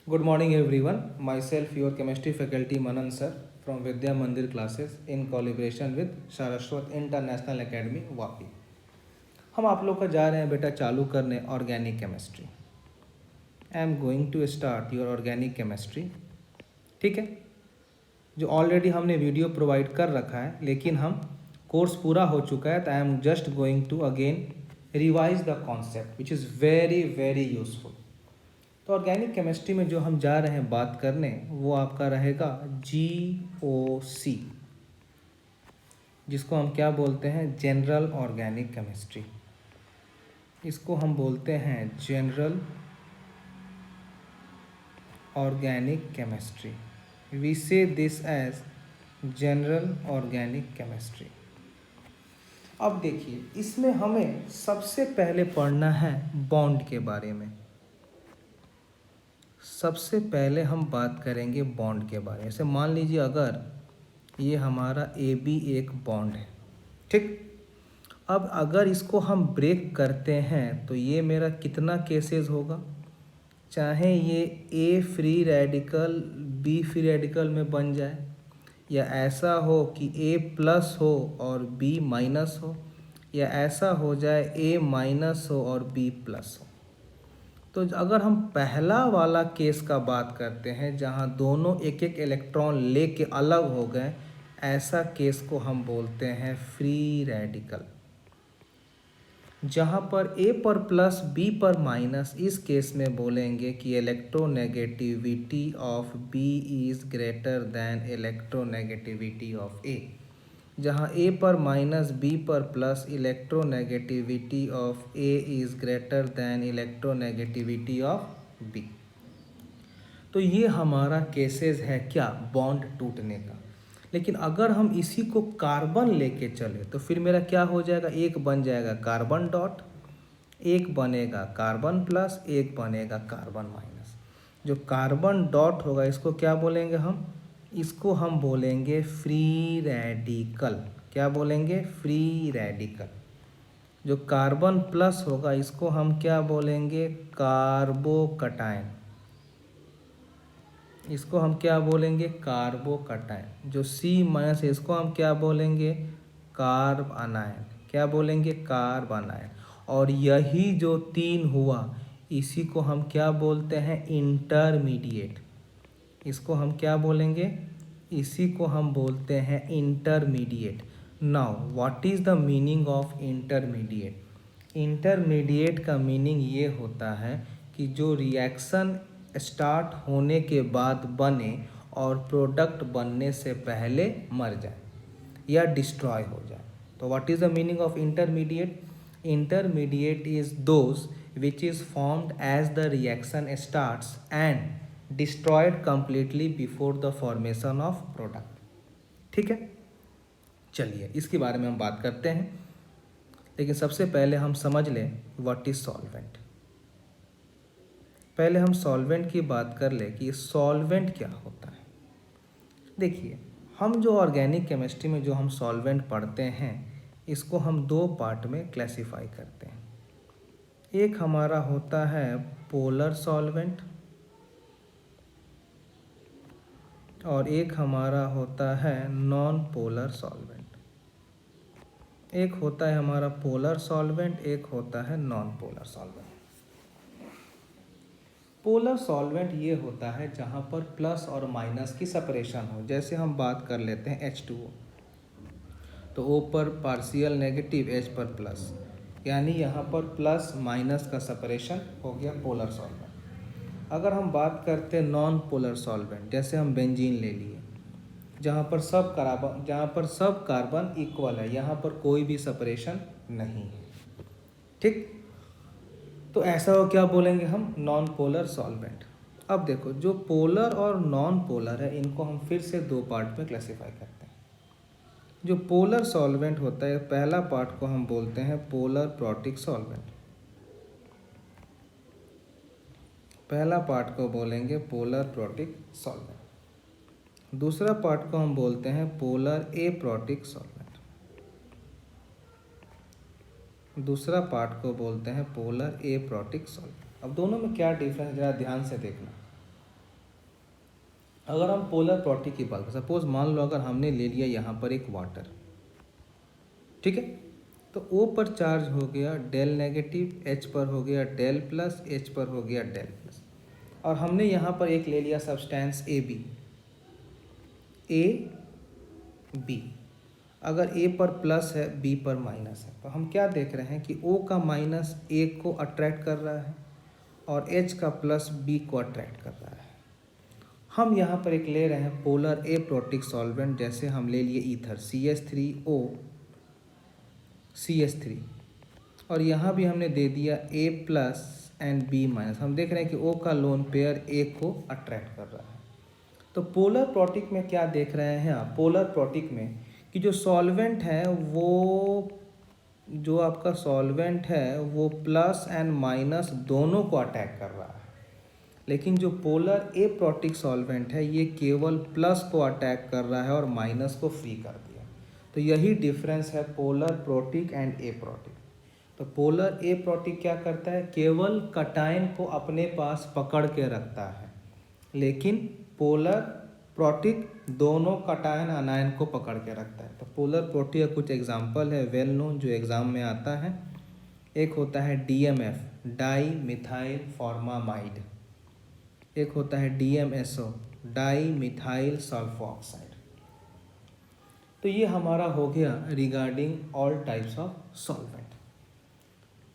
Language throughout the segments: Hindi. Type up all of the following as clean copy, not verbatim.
Good morning everyone. Myself your chemistry faculty Manan sir from Vidya Mandir classes in collaboration with Saraswat International Academy Vapi. हम आप लोग का जा रहे हैं बेटा चालू करने organic chemistry. I am going to start your organic chemistry. ठीक है, जो ऑलरेडी हमने वीडियो प्रोवाइड कर रखा है, लेकिन हम कोर्स पूरा हो चुका है, तो I am just going to again revise the concept which is very very useful. तो ऑर्गेनिक केमिस्ट्री में जो हम जा रहे हैं बात करने, वो आपका रहेगा GOC, जिसको हम क्या बोलते हैं, जनरल ऑर्गेनिक केमिस्ट्री। इसको हम बोलते हैं general organic chemistry. We say this as general organic chemistry. अब देखिए, इसमें हमें सबसे पहले पढ़ना है बॉन्ड के बारे में। सबसे पहले हम बात करेंगे बॉन्ड के बारे में। जैसे मान लीजिए अगर ये हमारा AB एक बॉन्ड है, ठीक। अब अगर इसको हम ब्रेक करते हैं तो ये मेरा कितना केसेस होगा, चाहे ये A free radical B free radical में बन जाए, या ऐसा हो कि A प्लस हो और B माइनस हो, या ऐसा हो जाए A माइनस हो और B प्लस हो। तो अगर हम पहला वाला केस का बात करते हैं, जहाँ दोनों एक एक इलेक्ट्रॉन लेके अलग हो गए, ऐसा केस को हम बोलते हैं फ्री रेडिकल। जहाँ पर A पर प्लस B पर माइनस, इस केस में बोलेंगे कि electronegativity of B is greater than electronegativity of A। जहाँ A पर माइनस B पर plus, electronegativity of A is greater than electronegativity of B। तो ये हमारा केसेस है क्या, बॉन्ड टूटने का। लेकिन अगर हम इसी को कार्बन लेके चले तो फिर मेरा क्या हो जाएगा, एक बन जाएगा कार्बन डॉट, एक बनेगा कार्बन प्लस, एक बनेगा कार्बन माइनस। जो कार्बन डॉट होगा इसको क्या बोलेंगे हम, इसको हम बोलेंगे फ्री रेडिकल। क्या बोलेंगे, फ्री रेडिकल। जो कार्बन प्लस होगा इसको हम क्या बोलेंगे, कार्बोकटायन। इसको हम क्या बोलेंगे, कार्बोकटायन। जो C माइनस है इसको हम क्या बोलेंगे, कार्ब अनायन। क्या बोलेंगे, कार्ब अनायन। और यही जो तीन हुआ, इसी को हम क्या बोलते हैं, इंटरमीडिएट। इसको हम क्या बोलेंगे, इसी को हम बोलते हैं intermediate. Now what is the meaning of intermediate. Intermediate का मीनिंग ये होता है कि जो रिएक्शन स्टार्ट होने के बाद बने और प्रोडक्ट बनने से पहले मर जाए या डिस्ट्रॉय हो जाए। तो what is the meaning of intermediate. Intermediate is those which is formed as the reaction starts and destroyed completely before the formation of product. ठीक है, चलिए इसके बारे में हम बात करते हैं, लेकिन सबसे पहले हम समझ लें व्हाट इज सॉल्वेंट। पहले हम सॉल्वेंट की बात कर ले कि सॉल्वेंट क्या होता है। देखिए, हम जो ऑर्गेनिक केमिस्ट्री में जो हम सॉल्वेंट पढ़ते हैं, इसको हम दो पार्ट में क्लासिफाई करते हैं। एक हमारा होता है पोलर सॉल्वेंट और एक हमारा होता है नॉन पोलर सॉल्वेंट। एक होता है हमारा पोलर सॉल्वेंट, एक होता है non polar solvent. Polar solvent ये होता है जहाँ पर प्लस और माइनस की सेपरेशन हो। जैसे हम बात कर लेते हैं H2O, तो O पर पार्शियल नेगेटिव, H पर प्लस, यानी यहाँ पर प्लस माइनस का सेपरेशन हो गया पोलर सॉल्वेंट। अगर हम बात करते हैं नॉन पोलर सॉल्वेंट, जैसे हम बेंजीन ले लिए, जहाँ पर सब कार्बन इक्वल है, यहाँ पर कोई भी सेपरेशन नहीं है। ठीक, तो ऐसा हो क्या बोलेंगे हम, नॉन पोलर सॉल्वेंट। अब देखो, जो पोलर और नॉन पोलर है, इनको हम फिर से दो पार्ट में क्लासिफाई करते हैं। जो पोलर सॉल्वेंट होता है, पहला पार्ट को हम बोलते हैं पोलर प्रोटिक सॉल्वेंट। पहला पार्ट को बोलेंगे पोलर प्रोटिक सॉल्वेंट। दूसरा पार्ट को हम बोलते हैं पोलर एप्रोटिक सॉल्वेंट। दूसरा पार्ट को बोलते हैं पोलर एप्रोटिक सॉल्वेंट। अब दोनों में क्या डिफरेंस, जरा ध्यान से देखना। अगर हम पोलर प्रॉपर्टी की बात करें, सपोज मान लो अगर हमने ले लिया यहाँ पर एक वाटर, ठीक है, तो ओ पर चार्ज हो गया डेल नेगेटिव, एच पर हो गया डेल प्लस, एच पर हो गया डेल प्लस, और हमने यहाँ पर एक ले लिया सब्सटेंस ए बी। अगर ए पर प्लस है, बी पर माइनस है, तो हम क्या देख रहे हैं कि ओ का माइनस ए को अट्रैक्ट कर रहा है और एच का प्लस बी को अट्रैक्ट कर रहा है। हम यहाँ पर एक ले रहे हैं पोलर ए प्रोटिक सॉल्वेंट, जैसे हम ले लिए ईथर CH3O CH3, और यहाँ भी हमने दे दिया A plus and B minus. हम देख रहे हैं कि O का लोन पेयर A को अट्रैक्ट कर रहा है। तो पोलर प्रोटिक में क्या देख रहे हैं आप, पोलर प्रोटिक में कि जो सॉल्वेंट है वो, जो आपका सॉल्वेंट है वो प्लस एंड माइनस दोनों को अटैक कर रहा है, लेकिन जो पोलर ए प्रोटिक सॉल्वेंट है ये केवल प्लस को अटैक कर रहा है और माइनस को फ्री कर दिया। तो यही डिफरेंस है polar protic and A protic. तो पोलर ए प्रोटिक क्या करता है, केवल कटायन को अपने पास पकड़ के रखता है, लेकिन पोलर प्रोटिक दोनों कटायन अनायन को पकड़ के रखता है। तो पोलर प्रोटिक का कुछ एग्जांपल है वेल नोन जो एग्जाम में आता है। एक होता है DMF डाई मिथाइल फॉर्मामाइड, एक होता है DMSO डाई मिथाइल सल्फोऑक्साइड। तो ये हमारा हो गया regarding all types of solvent.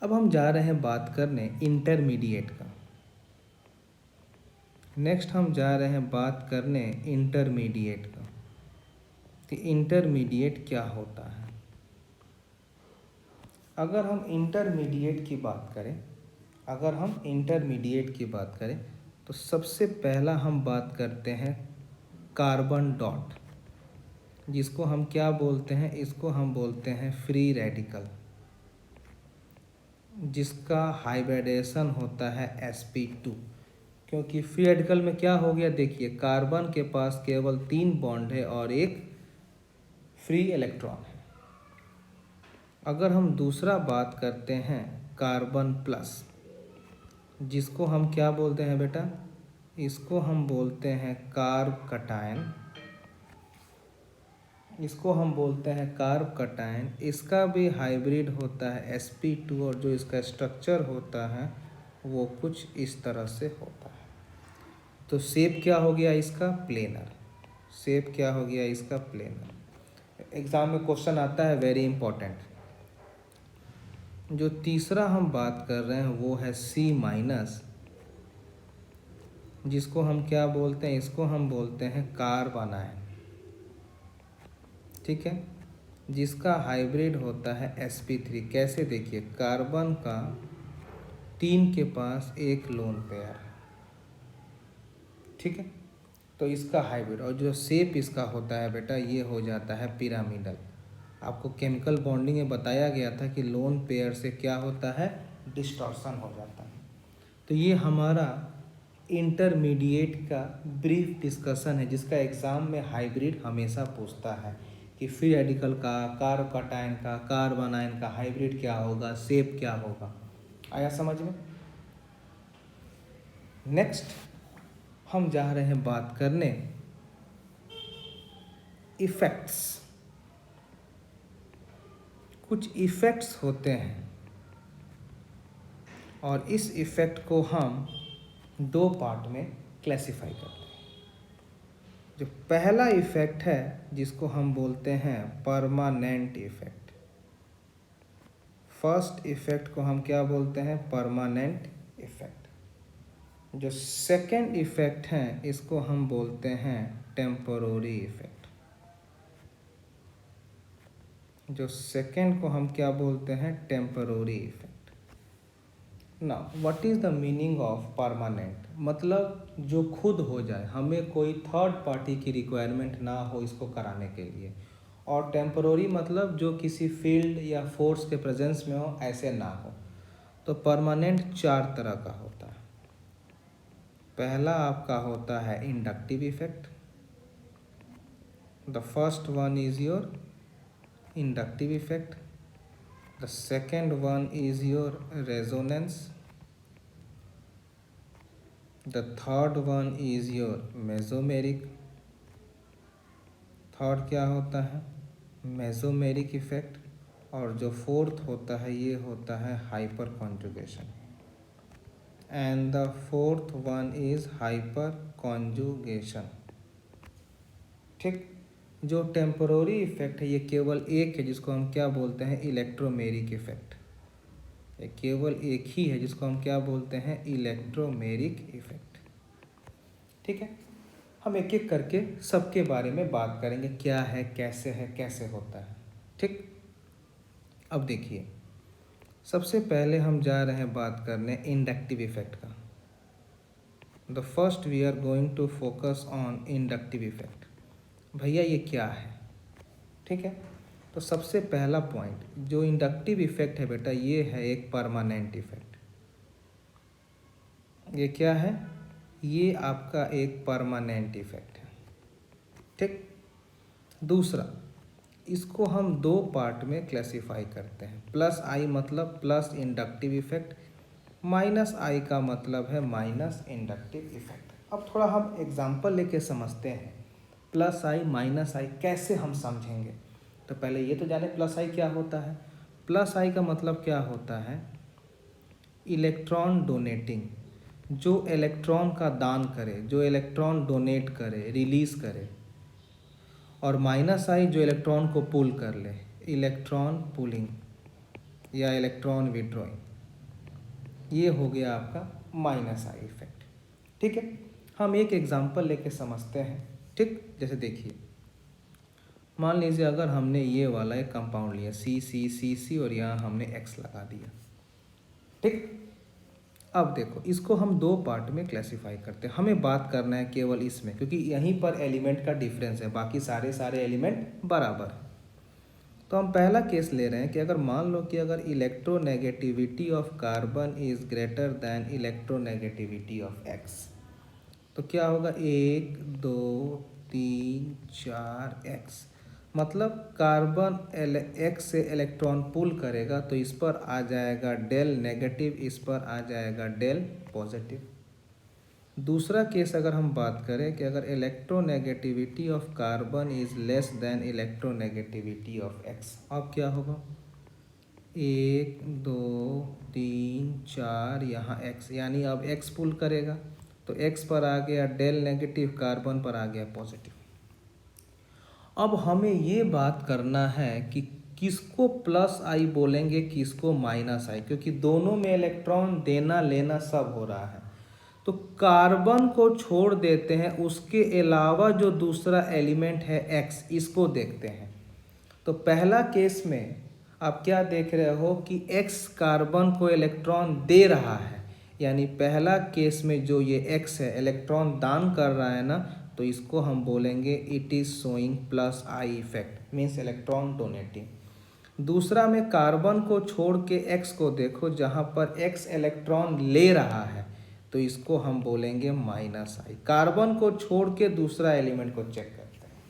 अब हम जा रहे हैं बात करने इंटरमीडिएट का। नेक्स्ट हम जा रहे हैं बात करने इंटरमीडिएट का कि इंटरमीडिएट क्या होता है। अगर हम इंटरमीडिएट की बात करें, अगर हम इंटरमीडिएट की बात करें तो सबसे पहला हम बात करते हैं कार्बन डॉट, जिसको हम क्या बोलते हैं, इसको हम बोलते हैं फ्री रेडिकल, जिसका हाइब्रिडेशन होता है sp2। क्योंकि फ्री रेडिकल में क्या हो गया, देखिए कार्बन के पास केवल 3 बॉन्ड है और एक फ्री इलेक्ट्रॉन है। अगर हम दूसरा बात करते हैं कार्बन प्लस, जिसको हम क्या बोलते हैं बेटा, इसको हम बोलते हैं कार्ब कटायन, इसको हम बोलते हैं कार्ब कटायन। इसका भी हाइब्रिड होता है sp2 और जो इसका स्ट्रक्चर होता है वो कुछ इस तरह से होता है। तो शेप क्या हो गया इसका, प्लेनर। शेप क्या हो गया इसका, प्लेनर। एग्जाम में क्वेश्चन आता है वेरी इंपॉर्टेंट। जो तीसरा हम बात कर रहे हैं वो है C-, जिसको हम क्या बोलते हैं, इसको हम बोलते हैं कार्ब अनायन, ठीक है, जिसका हाइब्रिड होता है sp3। कैसे, देखिए कार्बन का 3 के पास एक लोन पेयर है, ठीक है, तो इसका हाइब्रिड, और जो शेप इसका होता है बेटा ये हो जाता है पिरामिडल। आपको केमिकल बॉन्डिंग में बताया गया था कि लोन पेयर से क्या होता है, डिस्टॉर्शन हो जाता है। तो ये हमारा इंटरमीडिएट का ब्रीफ डिस्कशन है, जिसका एग्ज़ाम में हाइब्रिड हमेशा पूछता है कि फ्री रेडिकल का, कार्ब कटायन का, कार्ब अनायन का हाइब्रिड क्या होगा, शेप क्या होगा। आया समझ में। नेक्स्ट हम जा रहे हैं बात करने इफ़ेक्ट्स। कुछ इफ़ेक्ट्स होते हैं और इस इफ़ेक्ट को हम 2 पार्ट में क्लासिफाई करते हैं। जो पहला इफ़ेक्ट है जिसको हम बोलते हैं परमानेंट इफ़ेक्ट। फर्स्ट इफ़ेक्ट को हम क्या बोलते हैं, परमानेंट इफ़ेक्ट। जो सेकंड इफ़ेक्ट है इसको हम बोलते हैं टेम्पोररी इफ़ेक्ट। जो सेकंड को हम क्या बोलते हैं, temporary effect. Now what is the meaning of permanent, मतलब जो खुद हो जाए, हमें कोई थर्ड पार्टी की रिक्वायरमेंट ना हो इसको कराने के लिए। और टेम्पोररी मतलब जो किसी फील्ड या फोर्स के प्रेजेंस में हो, ऐसे ना हो। तो परमानेंट 4 तरह का होता है। पहला आपका होता है inductive effect. The first one is your inductive effect. The second one is your resonance. The third one is your mesomeric. Third क्या होता है? Mesomeric effect. और जो फोर्थ होता है ये होता है hyper conjugation. And the fourth one is hyper conjugation. ठीक। जो टेम्पोररी इफेक्ट है ये केवल एक है, जिसको हम क्या बोलते हैं? Electromeric effect. ये केवल एक ही है जिसको हम क्या बोलते हैं? Electromeric effect. ठीक है। हम एक एक करके सबके बारे में बात करेंगे, क्या है, कैसे होता है। ठीक। अब देखिए, सबसे पहले हम जा रहे हैं बात करने इंडक्टिव इफेक्ट का। The first we are going to focus on inductive effect. भैया ये क्या है? ठीक है। तो सबसे पहला पॉइंट, जो इंडक्टिव इफेक्ट है बेटा, ये है एक परमानेंट इफेक्ट। ये क्या है? ये आपका एक परमानेंट इफेक्ट है। ठीक। दूसरा, इसको हम दो पार्ट में क्लासिफाई करते हैं। प्लस आई मतलब प्लस इंडक्टिव इफेक्ट, माइनस आई का मतलब है माइनस इंडक्टिव इफेक्ट। अब थोड़ा हम एग्जांपल लेके समझते हैं प्लस आई माइनस आई कैसे हम समझेंगे। तो पहले ये तो जाने प्लस आई क्या होता है। प्लस आई का मतलब क्या होता है? इलेक्ट्रॉन डोनेटिंग, जो इलेक्ट्रॉन का दान करे, जो इलेक्ट्रॉन डोनेट करे, रिलीज करे। और माइनस आई जो इलेक्ट्रॉन को पुल कर ले, इलेक्ट्रॉन पुलिंग या इलेक्ट्रॉन विड्रॉइंग। ये हो गया आपका माइनस आई इफेक्ट। ठीक है। हम एक एग्जांपल लेके समझते हैं। ठीक। जैसे देखिए, मान लीजिए अगर हमने ये वाला एक कंपाउंड लिया सी और यहाँ हमने एक्स लगा दिया। ठीक। अब देखो, इसको हम दो पार्ट में क्लासिफाई करते हैं। हमें बात करना है केवल इसमें, क्योंकि यहीं पर एलिमेंट का डिफरेंस है, बाकी सारे एलिमेंट बराबर हैं। तो हम पहला केस ले रहे हैं कि अगर मान लो कि अगर electronegativity of carbon is greater than electronegativity of x, तो क्या होगा? 1 2 3 4 एक्स। मतलब कार्बन एक्स से इलेक्ट्रॉन पुल करेगा तो इस पर आ जाएगा डेल नेगेटिव, इस पर आ जाएगा डेल पॉजिटिव। दूसरा केस अगर हम बात करें कि अगर electronegativity of carbon is less than electronegativity of x, अब क्या होगा? 1 2 3 4 यहाँ एक्स, यानी अब एक्स पुल करेगा तो एक्स पर आ गया डेल नेगेटिव, कार्बन पर आ गया पॉजिटिव। अब हमें ये बात करना है कि किसको प्लस आई बोलेंगे, किसको माइनस आई, क्योंकि दोनों में इलेक्ट्रॉन देना लेना सब हो रहा है। तो कार्बन को छोड़ देते हैं, उसके अलावा जो दूसरा एलिमेंट है एक्स, इसको देखते हैं। तो पहला केस में आप क्या देख रहे हो कि एक्स कार्बन को इलेक्ट्रॉन दे रहा है, यानी पहला केस में जो ये एक्स है इलेक्ट्रॉन दान कर रहा है ना, तो इसको हम बोलेंगे it is showing plus I effect, means electron donating. दूसरा में कार्बन को छोड़ के एक्स को देखो, जहाँ पर एक्स इलेक्ट्रॉन ले रहा है, तो इसको हम बोलेंगे माइनस आई। कार्बन को छोड़ के दूसरा एलिमेंट को चेक करते हैं।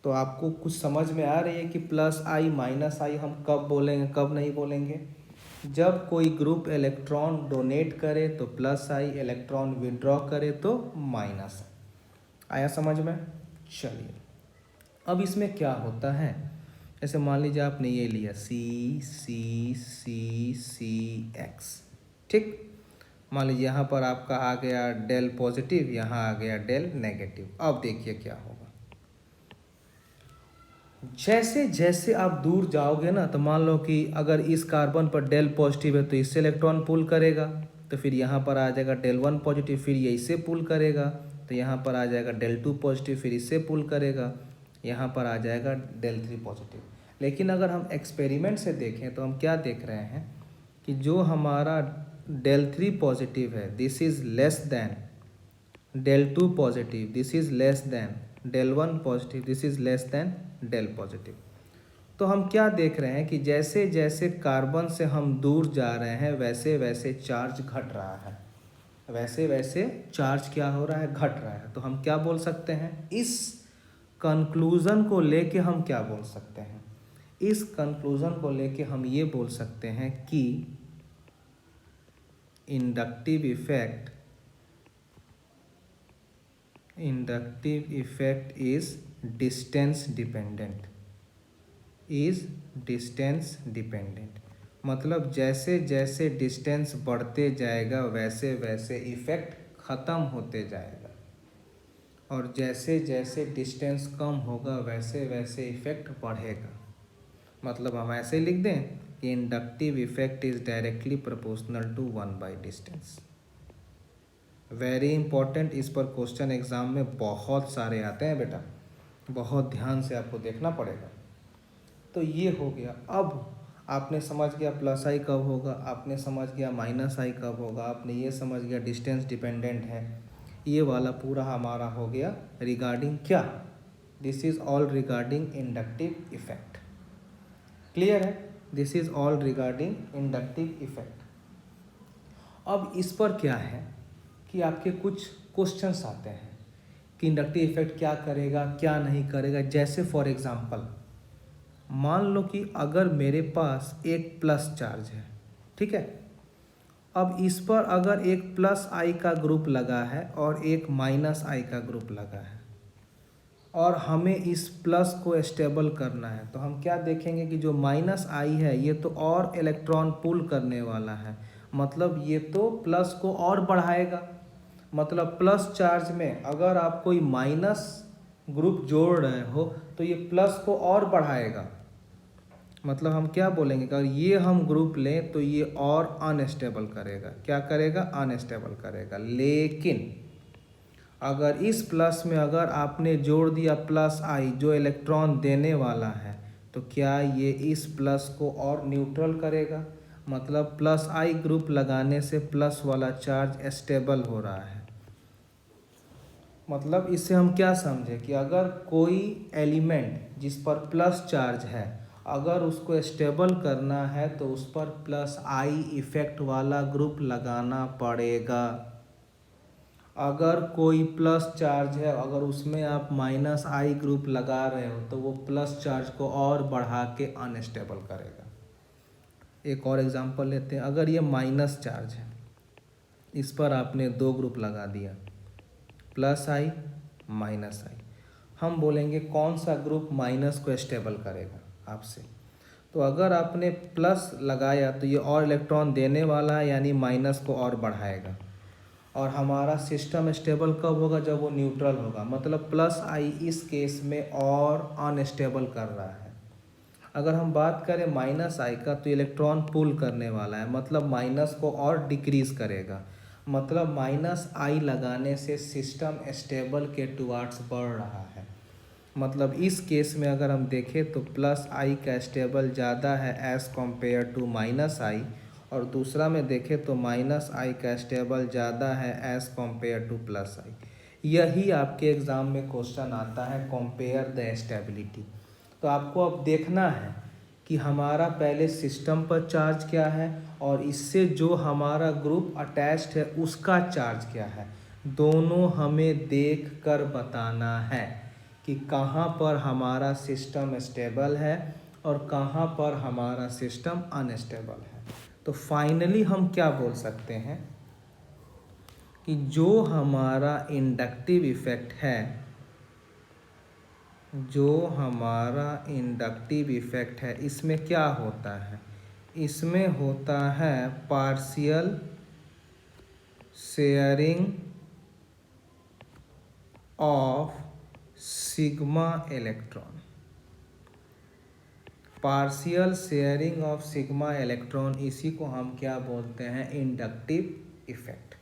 तो आपको कुछ समझ में आ रही है कि प्लस आई माइनस आई हम कब बोलेंगे, कब नहीं बोलेंगे? जब कोई ग्रुप इलेक्ट्रॉन डोनेट करे तो प्लस आई, इलेक्ट्रॉन विड्रॉ करे तो माइनस आई। आया समझ में? चलिए, अब इसमें क्या होता है, जैसे मान लीजिए आपने ये लिया सी एक्स। ठीक। मान लीजिए यहाँ पर आपका आ गया डेल पॉजिटिव, यहाँ आ गया डेल नेगेटिव। अब देखिए क्या होगा। जैसे जैसे आप दूर जाओगे ना, तो मान लो कि अगर इस कार्बन पर डेल पॉजिटिव है तो इससे इलेक्ट्रॉन पुल करेगा, तो फिर यहाँ पर आ जाएगा डेल 1 पॉजिटिव, फिर ये इससे पुल करेगा, तो यहाँ पर आ जाएगा डेल 2 पॉजिटिव, फिर इससे पुल करेगा, यहाँ पर आ जाएगा डेल 3 पॉजिटिव। लेकिन अगर हम एक्सपेरिमेंट से देखें तो हम क्या देख रहे हैं कि जो हमारा डेल 3 पॉजिटिव है, this is less than del 2 positive, this is less than del 1 positive, this is less than del positive. तो हम क्या देख रहे हैं कि जैसे जैसे कार्बन से हम दूर जा रहे हैं वैसे वैसे चार्ज घट रहा है, वैसे वैसे चार्ज क्या हो रहा है? घट रहा है। तो हम क्या बोल सकते हैं? इस कंक्लूज़न को लेके हम क्या बोल सकते हैं? इस कंक्लूज़न को लेके हम ये बोल सकते हैं कि inductive effect inductive effect is distance dependent, is distance dependent. मतलब जैसे जैसे डिस्टेंस बढ़ते जाएगा वैसे वैसे इफेक्ट ख़त्म होते जाएगा, और जैसे जैसे डिस्टेंस कम होगा वैसे वैसे इफेक्ट बढ़ेगा। मतलब हम ऐसे लिख दें कि inductive effect is directly proportional to 1/डिस्टेंस। वेरी इंपॉर्टेंट, इस पर क्वेश्चन एग्जाम में बहुत सारे आते हैं बेटा, बहुत ध्यान से आपको देखना पड़ेगा। तो ये हो गया। अब आपने समझ गया प्लस आई कब होगा, आपने समझ गया माइनस आई कब होगा, आपने ये समझ गया डिस्टेंस डिपेंडेंट है। ये वाला पूरा हमारा हो गया रिगार्डिंग क्या, this is all regarding inductive effect. Clear है, this is all regarding inductive effect. अब इस पर क्या है कि आपके कुछ क्वेश्चंस आते हैं कि इंडक्टिव इफेक्ट क्या करेगा क्या नहीं करेगा। जैसे फॉर एग्जांपल मान लो कि अगर मेरे पास एक प्लस चार्ज है, ठीक है, अब इस पर अगर एक प्लस आई का ग्रुप लगा है और एक माइनस आई का ग्रुप लगा है, और हमें इस प्लस को स्टेबल करना है, तो हम क्या देखेंगे कि जो माइनस आई है ये तो और इलेक्ट्रॉन पुल करने वाला है, मतलब ये तो प्लस को और बढ़ाएगा। मतलब प्लस चार्ज में अगर आप कोई माइनस ग्रुप जोड़ रहे हो तो ये प्लस को और बढ़ाएगा। मतलब हम क्या बोलेंगे कि अगर ये हम ग्रुप लें तो ये और अनस्टेबल करेगा। क्या करेगा? अनस्टेबल करेगा। लेकिन अगर इस प्लस में अगर आपने जोड़ दिया प्लस आई जो इलेक्ट्रॉन देने वाला है, तो क्या ये इस प्लस को और न्यूट्रल करेगा। मतलब प्लस आई ग्रुप लगाने से प्लस वाला चार्ज स्टेबल हो रहा है। मतलब इससे हम क्या समझे कि अगर कोई एलिमेंट जिस पर प्लस चार्ज है अगर उसको स्टेबल करना है तो उस पर प्लस आई इफेक्ट वाला ग्रुप लगाना पड़ेगा। अगर कोई प्लस चार्ज है अगर उसमें आप माइनस आई ग्रुप लगा रहे हो तो वो प्लस चार्ज को और बढ़ा के अनस्टेबल करेगा। एक और एग्जांपल लेते हैं। अगर ये माइनस चार्ज है, इस पर आपने दो ग्रुप लगा दिया, प्लस आई माइनस आई। हम बोलेंगे कौन सा ग्रुप माइनस को स्टेबल करेगा आपसे। तो अगर आपने प्लस लगाया तो ये और इलेक्ट्रॉन देने वाला है, यानी माइनस को और बढ़ाएगा। और हमारा सिस्टम स्टेबल कब होगा? जब वो न्यूट्रल होगा। मतलब प्लस आई इस केस में और अनस्टेबल कर रहा है। अगर हम बात करें माइनस आई का तो इलेक्ट्रॉन पुल करने वाला है, मतलब माइनस को और डिक्रीज करेगा। मतलब माइनस आई लगाने से सिस्टम स्टेबल के टुवार्ड्स बढ़ रहा है। मतलब इस केस में अगर हम देखें तो प्लस आई का स्टेबल ज़्यादा है एज़ कम्पेयर टू माइनस आई, और दूसरा में देखें तो माइनस आई का स्टेबल ज़्यादा है एज़ कम्पेयर टू प्लस आई। यही आपके एग्ज़ाम में क्वेश्चन आता है, कंपेयर द स्टेबिलिटी। तो आपको अब देखना है कि हमारा पहले सिस्टम पर चार्ज क्या है और इससे जो हमारा ग्रुप अटैच्ड है उसका चार्ज क्या है। दोनों हमें देख कर बताना है कि कहाँ पर हमारा सिस्टम स्टेबल है और कहाँ पर हमारा सिस्टम अनस्टेबल है। तो फाइनली हम क्या बोल सकते हैं कि जो हमारा इंडक्टिव इफेक्ट है, जो हमारा इंडक्टिव इफेक्ट है, इसमें क्या होता है? इसमें होता है partial sharing of sigma electron. Partial sharing of sigma electron, इसी को हम क्या बोलते हैं? Inductive effect.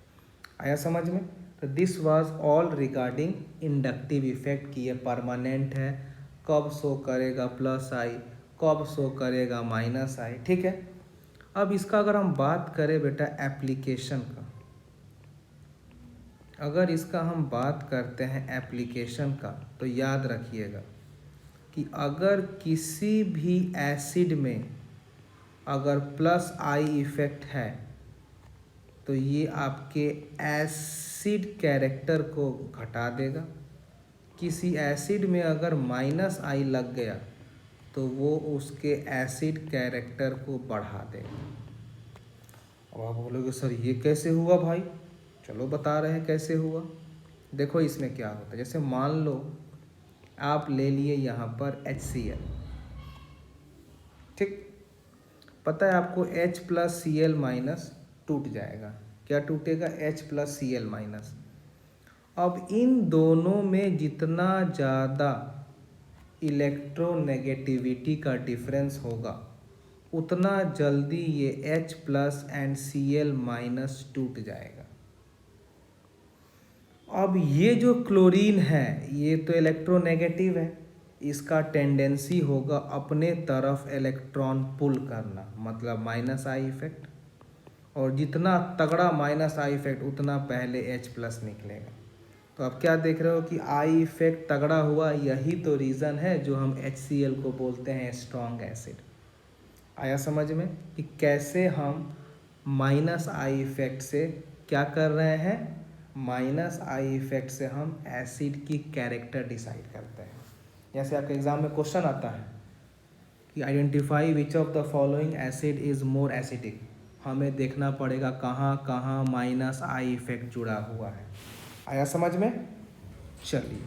आया समझ में? तो this was all regarding inductive effect कि ये परमानेंट है, कब शो करेगा प्लस आई, कब शो करेगा माइनस आई। ठीक है। अब इसका अगर हम बात करें बेटा एप्लीकेशन का, अगर इसका हम बात करते हैं एप्लीकेशन का, तो याद रखिएगा कि अगर किसी भी एसिड में अगर प्लस आई इफेक्ट है तो ये आपके एसिड कैरेक्टर को घटा देगा। किसी एसिड में अगर माइनस आई लग गया तो वो उसके एसिड कैरेक्टर को बढ़ा देगा। अब आप बोलोगे सर ये कैसे हुआ भाई? चलो बता रहे हैं कैसे हुआ। देखो इसमें क्या होता है, जैसे मान लो आप ले लिए यहाँ पर HCl, ठीक। पता है आपको H प्लस Cl माइनस टूट जाएगा। क्या टूटेगा? H plus Cl minus. अब इन दोनों में जितना ज़्यादा इलेक्ट्रोनेगेटिविटी का डिफरेंस होगा उतना जल्दी ये H plus and Cl minus टूट जाएगा। अब ये जो क्लोरीन है ये तो इलेक्ट्रोनेगेटिव है, इसका टेंडेंसी होगा अपने तरफ इलेक्ट्रॉन पुल करना, मतलब माइनस आई इफेक्ट। और जितना तगड़ा माइनस आई इफेक्ट उतना पहले H प्लस निकलेगा। तो आप क्या देख रहे हो कि आई इफेक्ट तगड़ा हुआ, यही तो रीज़न है जो हम HCl को बोलते हैं स्ट्रॉन्ग एसिड। आया समझ में कि कैसे हम माइनस आई इफेक्ट से क्या कर रहे हैं? माइनस आई इफेक्ट से हम एसिड की कैरेक्टर डिसाइड करते हैं। जैसे आपके एग्जाम में क्वेश्चन आता है कि identify which of the following acid is more acidic, हमें देखना पड़ेगा कहाँ कहाँ माइनस आई इफेक्ट जुड़ा हुआ है। आया समझ में? चलिए